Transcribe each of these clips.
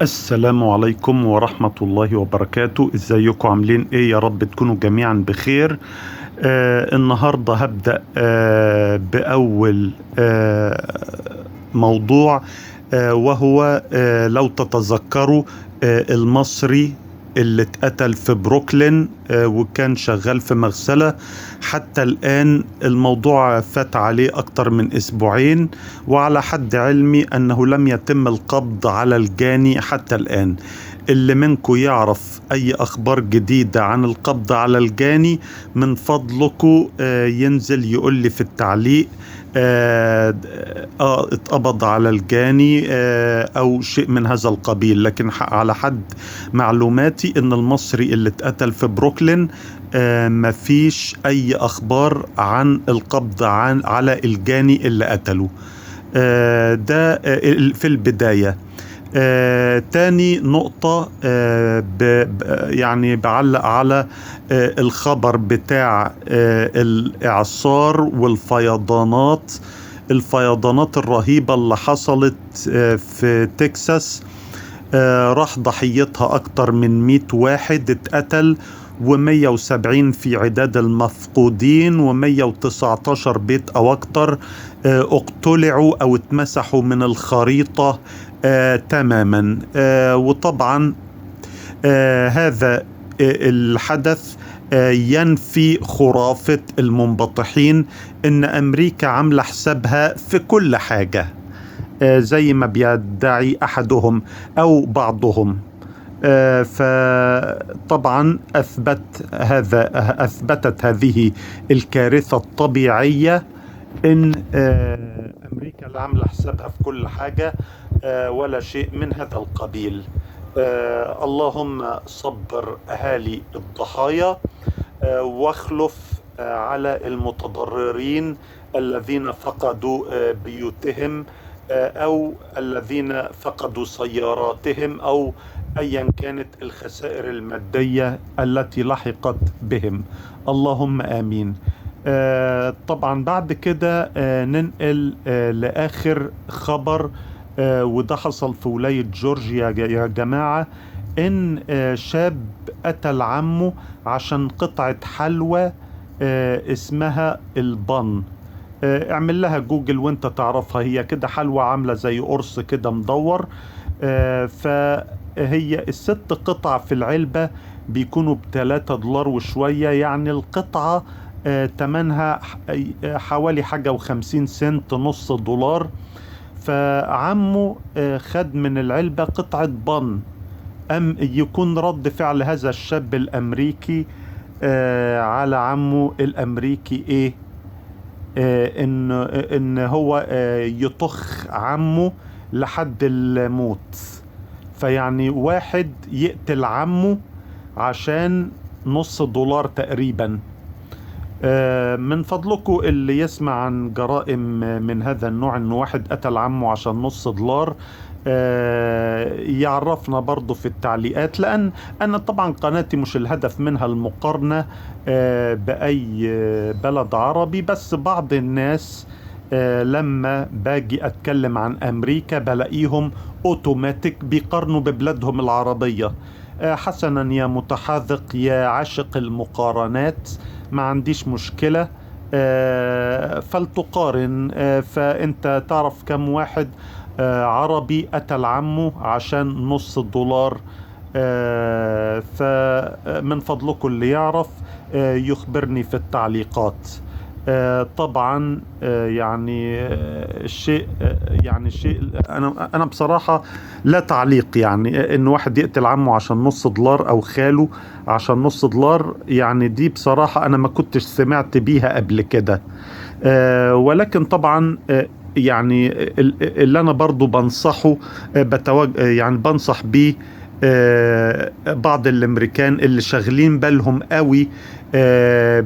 السلام عليكم ورحمة الله وبركاته. ازيكم عاملين ايه؟ يا رب تكونوا جميعا بخير. النهاردة هبدأ بأول موضوع، وهو لو تتذكروا المصري اللي اتقتل في بروكلين وكان شغال في مغسلة. حتى الآن الموضوع فات عليه أكتر من أسبوعين، وعلى حد علمي أنه لم يتم القبض على الجاني حتى الآن. اللي منكم يعرف أي أخبار جديدة عن القبض على الجاني من فضلكم ينزل يقول لي في التعليق اتقبض على الجاني أو شيء من هذا القبيل. لكن على حد معلوماتي ان المصري اللي اتقتل في بروكلين مفيش اي اخبار عن القبض على الجاني اللي قتله. ده في البداية. تاني نقطة، يعني بعلق على الخبر بتاع الإعصار والفيضانات الرهيبة اللي حصلت في تكساس. راح ضحيتها أكتر من 100 واحد اتقتل، و170 في عداد المفقودين، و119 بيت أو أكتر اقتلعوا أو اتمسحوا من الخريطة تماما. وطبعا هذا الحدث ينفي خرافة المنبطحين إن أمريكا عاملة حسابها في كل حاجة زي ما بيدعي أحدهم أو بعضهم. فطبعا أثبتت هذه الكارثة الطبيعية إن أمريكا اللي عاملة حسابها في كل حاجة ولا شيء من هذا القبيل. اللهم صبر أهالي الضحايا واخلف على المتضررين الذين فقدوا بيوتهم أو الذين فقدوا سياراتهم أو أيا كانت الخسائر المادية التي لحقت بهم. اللهم آمين. طبعا بعد كده ننقل لآخر خبر، وده حصل في ولاية جورجيا يا جماعة. إن شاب قتل عمه عشان قطعة حلوى اسمها البن. اعمل لها جوجل وانت تعرفها. هي كده حلوى عاملة زي قرص كده مدور. فهي الست قطع في العلبة بيكونوا $3 وشوية، يعني القطعة تمنها حوالي حاجة و50 سنت، نص دولار. فعمه خد من العلبة قطعة بن. يكون رد فعل هذا الشاب الأمريكي على عمه الأمريكي ايه؟ ان هو يطخ عمه لحد الموت. فيعني واحد يقتل عمه عشان نص دولار تقريبا. من فضلكم اللي يسمع عن جرائم من هذا النوع، انه واحد قتل عمه عشان نص دولار، يعرفنا برضو في التعليقات. لأن أنا طبعا قناتي مش الهدف منها المقارنة بأي بلد عربي، بس بعض الناس لما باجي أتكلم عن أمريكا بلاقيهم أوتوماتيك بيقارنوا ببلادهم العربية. حسنا يا متحاذق يا عاشق المقارنات، ما عنديش مشكلة. فلتقارن. فأنت تعرف كم واحد عربي قتل عمه عشان نص دولار؟ فمن فضلكم اللي يعرف يخبرني في التعليقات. طبعا يعني الشيء يعني شيء انا بصراحة لا تعليق. يعني ان واحد يقتل عمه عشان نص دولار او خاله عشان نص دولار، يعني دي بصراحة انا ما كنتش سمعت بيها قبل كده. ولكن طبعا يعني اللي انا برضو بنصحه يعني بنصح بيه بعض الامريكان اللي شاغلين بالهم قوي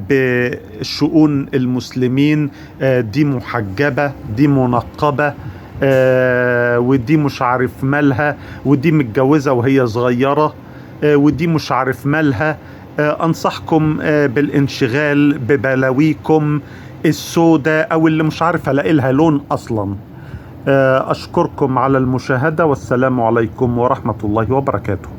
بشؤون المسلمين. دي محجبة، دي منقبة، ودي مش عارف مالها، ودي متجوزة وهي صغيرة، ودي مش عارف مالها. انصحكم بالانشغال ببلاويكم السوداء او اللي مش عارف الاقي لها لون اصلا. أشكركم على المشاهدة، والسلام عليكم ورحمة الله وبركاته.